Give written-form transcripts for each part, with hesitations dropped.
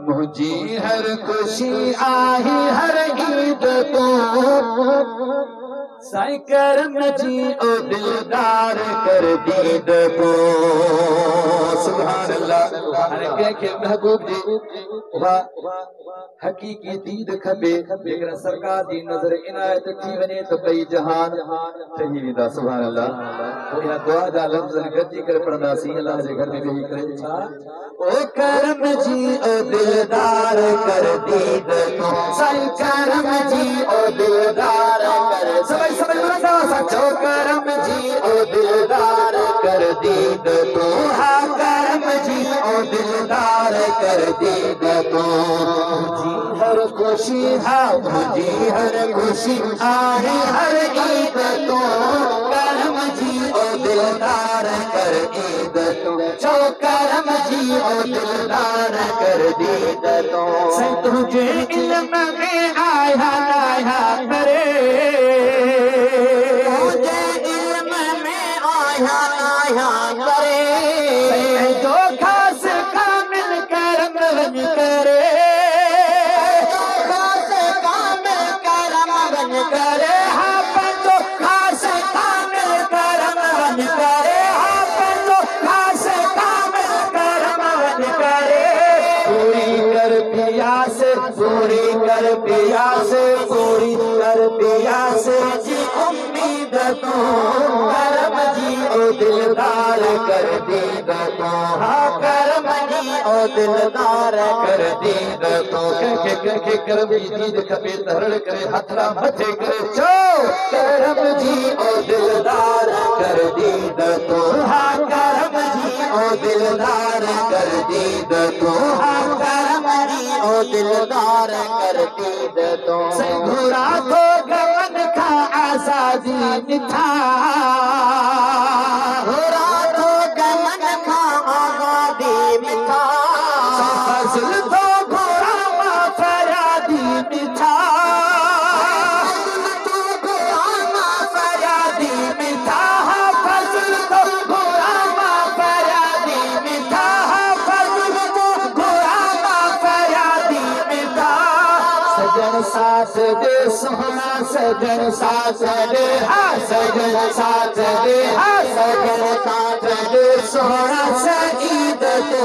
मुझी हर खुशी आई हर ईद तो साईं करम जी ओ दिलदार कर दीद को। सुभान अल्लाह। हर के महबूब जी हकीकी दीद खबे लेकिन सरकार दी नजर इनायत थी वने तो कई जहान सही विदा। सुभान अल्लाह। तो यह दुआ दा लफ्ज़ गद्दी कर पढ़दा सी अल्लाह जे घर में वेही करे छा ओ करम जी ओ दिलदार कर दीद को साईं करम जी ओ दिलदार कर समझ लगा सचो करम जी ओ दिलदार कर दीद को हा करम जी ओ दिलदार कर दीद को। मुझी हर खुशी हा मुझी हर खुशी आई हर ईद तो करम जी ओ दिलदार कर ईद तो चो करम जी ओ दिलदार कर दीद तो। तुझे इल्म में आया करे मुझे इल्म में आया करे जो खास कामिल करम करे करे हाँ पंजो खास कामिल करम करे हाँ पंजो खास कामिल करम करे पूरी कर प्यास पूरी कर प्यास पूरी कर प्यास जी उम्मीद तो करम जी ओ दिलदार कर दीद तो हाँ करम जी ओ दिलदार कर दीद तो के करम जी दीद खपे धरण करे हथरा मथे करे चो करम जी ओ दिलदार कर दीद तो हाँ करम जी ओ दिलदार कर दीद तो हाँ करम जी ओ दिलदार कर दीद तो। घुरा तो गगन का आजादी मिठा घुरा तो गगन का आजादी मिठा फजल तो घुरा मा फरियादी मिठा तो घुरा मा फरियादी मिठा फजल तो घुरा मा फरियादी मिठा फजल तो घुरा मा फरियादी मिठा। सजन साथ दे सोना सजन साथ दे हाँ सजन साथ दे हाँ सजन साथ दे सोना सईद तो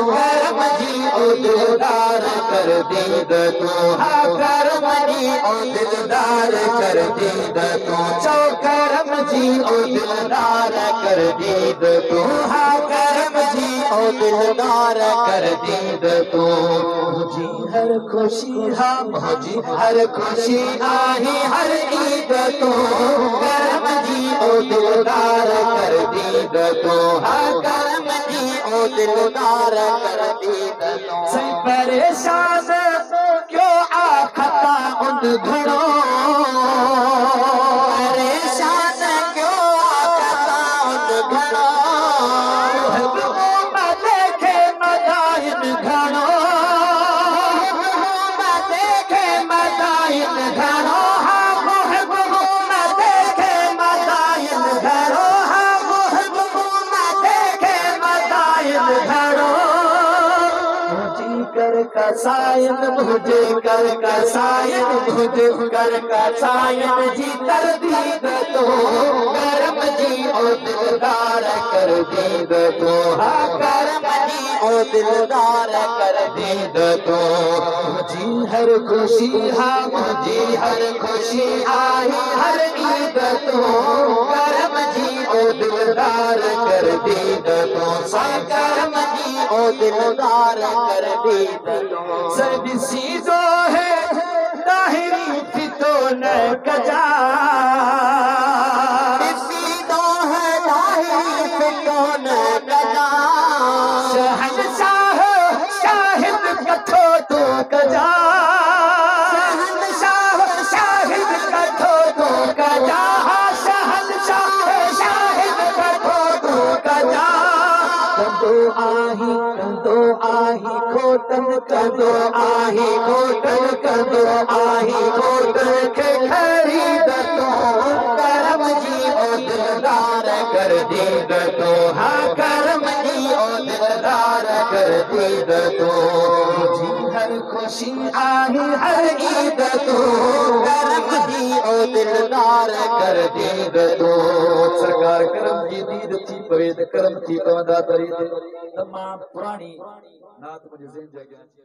करम जी ओ दिलदार कर दीद तो हाँ करम जी ओ दिलदार कर दीद तो चो करम जी ओ दिलदार कर दीद तो हाँ करम जी ओ दिलदार कर दीद तो। मुझी हर खुशी हाँ मुझी हर खुशी आई हर ईद तो करम जी ओ दिलदार कर दीद तो हाँ करम जी ओ दिलदार कर दीद तो। सही परेशान क्यों आखता उन घड़ो परेशान क्यों आखता उन घड़ो देखे मदाइन घड़ो देखे मदाइन घड़ो हाँ मुहबूब देखे मदाइन घड़ो हाँ मुहबूब देखे मदाइन घड़ो मुझे कर कसायन मुझे कर कसायन मुझे कर कसायन जी कर दीद तो करम जी ओ दिलदार कर दीद तो हाँ करम जी ओ दिलदार कर दीद तो। मुझी हर खुशी हाँ मुझी हर खुशी आई हर ईद तो करम जी ओ दिलदार कर दीद तो साईं करम जी ओ दिलदार कर दीद तो। सब सीजो है ताहिरी फितो न कजा सीजो है ताहिरी फितो न कजा शहंशाह शाहिद कथो तो कजा शहंशाह शाहिद कथो तो कजा शहंशाह शाहिद कथो तो कजा। कंदो आही खोटन कंदो आही खोटन कंदो आही खोटन के खरीद तो करम जी ओ दिलदार कर दीद तो हाँ करम जी ओ दिलदार कर कर दीद तो जी हर खुशी आई हर ईद तो करम जी ओ दिलदार कर दीद तो सरकार करम जी दीद थी पवे त करम थी पवंदा तरी तमाम पुरानी नात मुझे ज़हन जॻह